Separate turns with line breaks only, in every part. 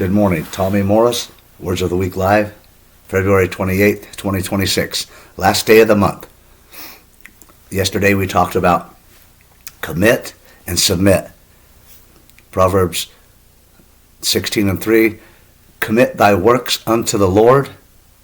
Good morning. Tommy Morris, Words of the Week Live, February 28th, 2026. Last day of the month. Yesterday we talked about commit and submit. Proverbs 16:3, commit thy works unto the Lord,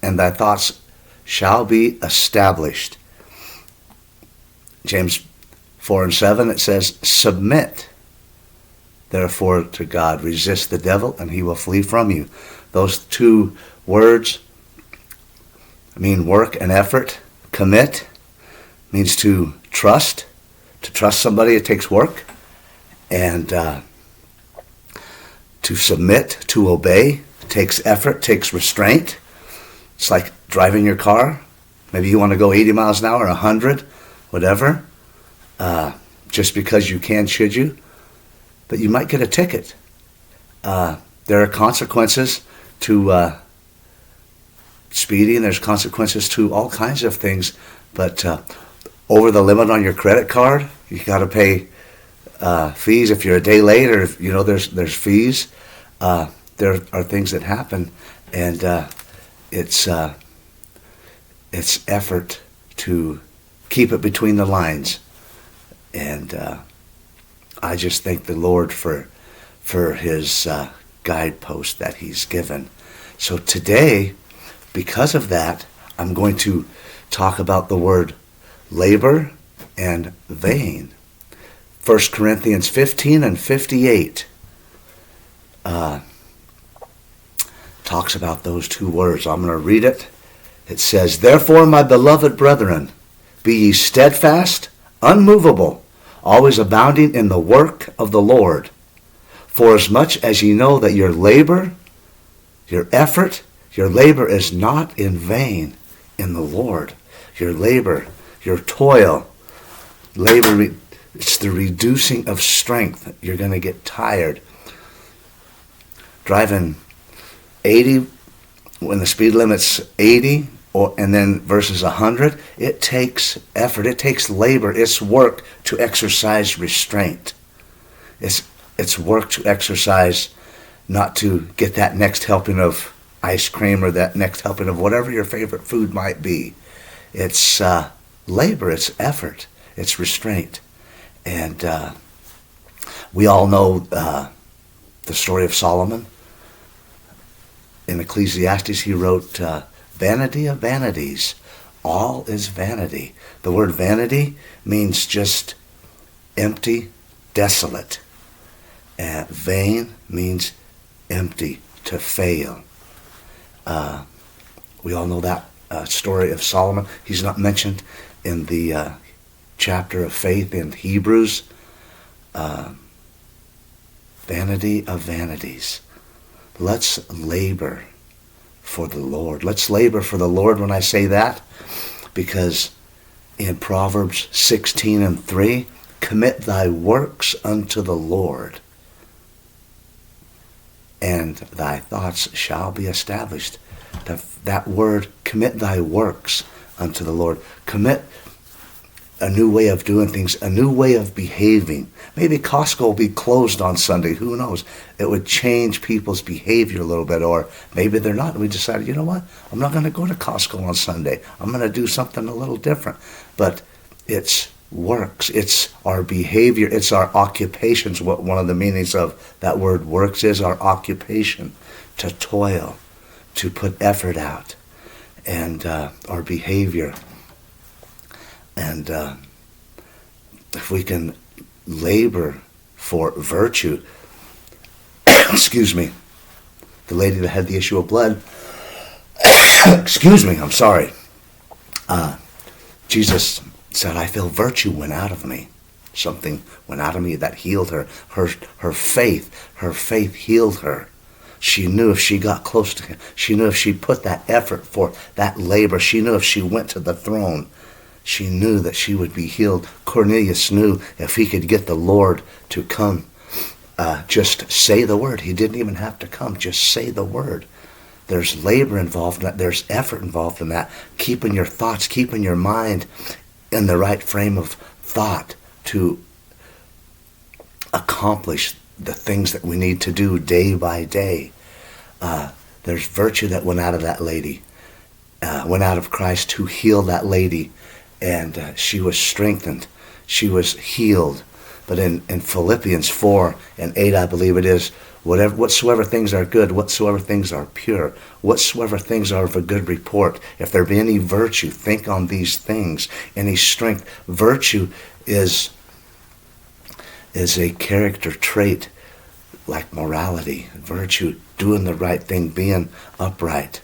and thy thoughts shall be established. James 4:7, it says, submit therefore to God, resist the devil, and he will flee from you. Those two words mean work and effort. Commit means to trust. To trust somebody, it takes work. And to submit, to obey, takes effort, takes restraint. It's like driving your car. Maybe you want to go 80 miles an hour, 100, whatever. Just because you can, should you? But you might get a ticket. There are consequences to speeding. There's consequences to all kinds of things. But over the limit on your credit card, you got to pay fees if you're a day late, or if, there's fees. There are things that happen, and it's effort to keep it between the lines. And I just thank the Lord for his guidepost that he's given. So today, because of that, I'm going to talk about the word labor and vain. 1 Corinthians 15:58 talks about those two words. I'm going to read it. It says, therefore, my beloved brethren, be ye steadfast, unmovable, always abounding in the work of the Lord. For as much as ye know that your labor, your effort, your labor is not in vain in the Lord. Your labor, your toil, labor, it's the reducing of strength. You're going to get tired. Driving 80 when the speed limit's 80, and then versus 100, it takes effort, it takes labor, it's work to exercise restraint. It's work to exercise, not to get that next helping of ice cream or that next helping of whatever your favorite food might be. It's labor, it's effort, it's restraint. And we all know the story of Solomon. In Ecclesiastes, he wrote, vanity of vanities, all is vanity. The word vanity means just empty, desolate. And vain means empty, to fail. We all know that story of Solomon. He's not mentioned in the chapter of faith in Hebrews. Vanity of vanities. Let's labor for the Lord. Let's labor for the Lord when I say that, because in Proverbs 16:3, commit thy works unto the Lord, and thy thoughts shall be established. That word, commit thy works unto the Lord. Commit a new way of doing things, a new way of behaving. Maybe Costco will be closed on Sunday. Who knows? It would change people's behavior a little bit, or maybe they're not. We decided, you know what? I'm not going to go to Costco on Sunday. I'm going to do something a little different. But it's works. It's our behavior. It's our occupations. What one of the meanings of that word works is our occupation, to toil, to put effort out, and our behavior. And if we can labor for virtue, excuse me, the lady that had the issue of blood, excuse me, I'm sorry. Jesus said, I feel virtue went out of me. Something went out of me that healed her. Her faith healed her. She knew if she got close to him, she knew if she put that effort for that labor, she knew if she went to the throne, she knew that she would be healed. Cornelius knew if he could get the Lord to come, just say the word. He didn't even have to come, just say the word. There's labor involved in that. There's effort involved in that. Keeping your thoughts, keeping your mind in the right frame of thought to accomplish the things that we need to do day by day. There's virtue that went out of that lady, went out of Christ to heal that lady, and she was strengthened. She was healed. But in Philippians 4 and 8, I believe it is, whatsoever things are good, whatsoever things are pure, whatsoever things are of a good report, if there be any virtue, think on these things, any strength. Virtue is a character trait like morality, virtue, doing the right thing, being upright,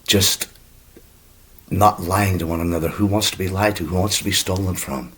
just not lying to one another. Who wants to be lied to? Who wants to be stolen from?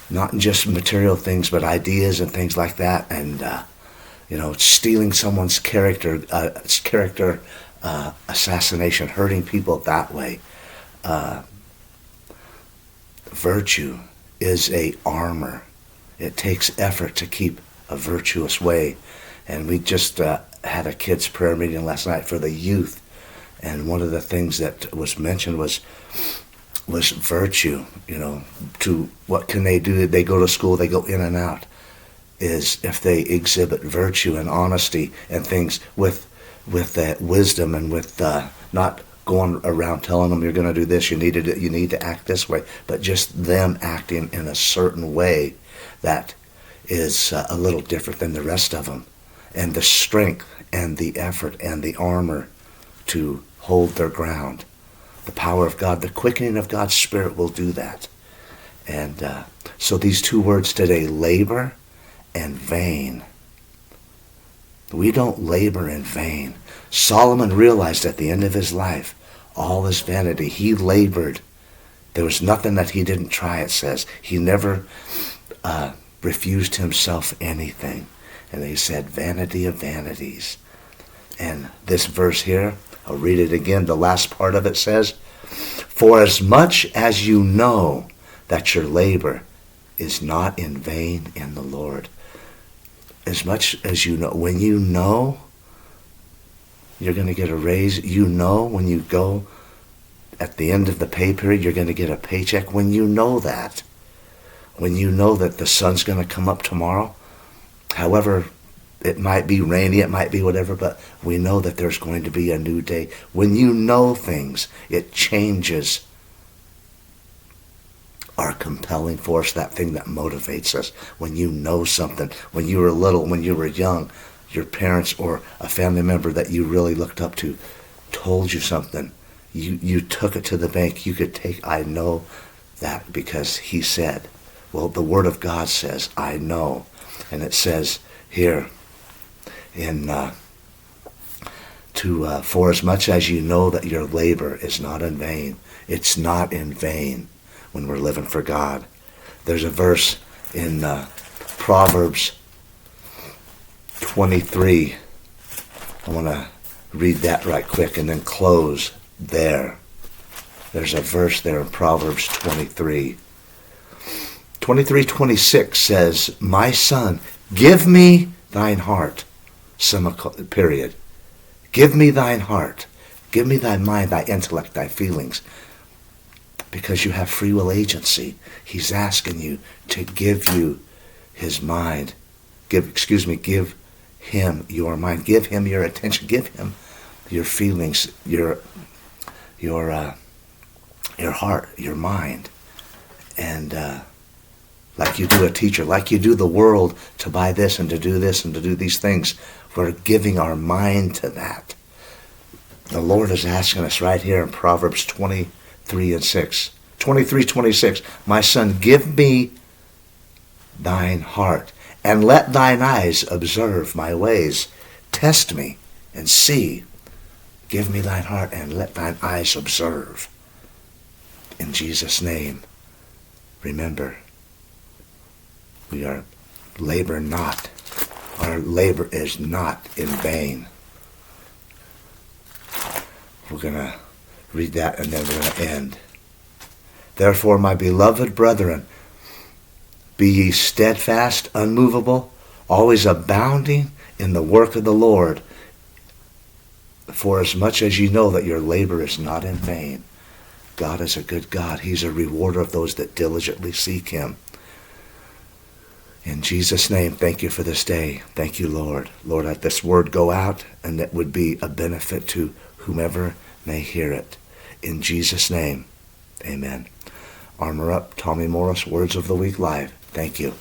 Not just material things, but ideas and things like that. And, stealing someone's character, assassination, hurting people that way. Virtue is a armor. It takes effort to keep a virtuous way. And we just had a kids' prayer meeting last night for the youth. And one of the things that was mentioned was virtue. To what can they do? They go to school, they go in and out. Is if they exhibit virtue and honesty and things with that wisdom and with not going around telling them you're going to do this, you need to act this way, but just them acting in a certain way that is a little different than the rest of them, and the strength and the effort and the armor to hold their ground. The power of God, the quickening of God's Spirit will do that. And so these two words today, labor and vain. We don't labor in vain. Solomon realized at the end of his life, all is vanity. He labored. There was nothing that he didn't try, it says. He never refused himself anything. And he said, vanity of vanities. And this verse here, I'll read it again. The last part of it says, for as much as you know that your labor is not in vain in the Lord. As much as you know. When you know you're going to get a raise, you know when you go at the end of the pay period, you're going to get a paycheck. When you know that the sun's going to come up tomorrow, however, it might be rainy, it might be whatever, but we know that there's going to be a new day. When you know things, it changes our compelling force, that thing that motivates us. When you know something, when you were little, when you were young, your parents or a family member that you really looked up to told you something. You took it to the bank. You could take, I know that because he said. Well, the Word of God says, I know. And it says here, for as much as you know that your labor is not in vain. It's not in vain when we're living for God. There's a verse in Proverbs 23. I want to read that right quick and then close there. There's a verse there in Proverbs 23. 23:26 says, my son, give me thine heart. Period. Give me thine heart. Give me thy mind, thy intellect, thy feelings. Because you have free will agency. He's asking you to give you his mind. Give him your mind. Give him your attention. Give him your feelings, your heart, your mind. And like you do a teacher, like you do the world to buy this and to do this and to do these things, we're giving our mind to that. The Lord is asking us right here in Proverbs 23:26. My son, give me thine heart, and let thine eyes observe my ways. Test me and see. Give me thine heart, and let thine eyes observe. In Jesus' name, remember, we are labor not. Our labor is not in vain. We're going to read that and then we're going to end. Therefore, my beloved brethren, be ye steadfast, unmovable, always abounding in the work of the Lord, for as much as ye know that your labor is not in vain. God is a good God. He's a rewarder of those that diligently seek him. In Jesus' name, thank you for this day. Thank you, Lord. Lord, let this word go out and that would be a benefit to whomever may hear it. In Jesus' name, amen. Armor Up, Tommy Morris, Words of the Week Live. Thank you.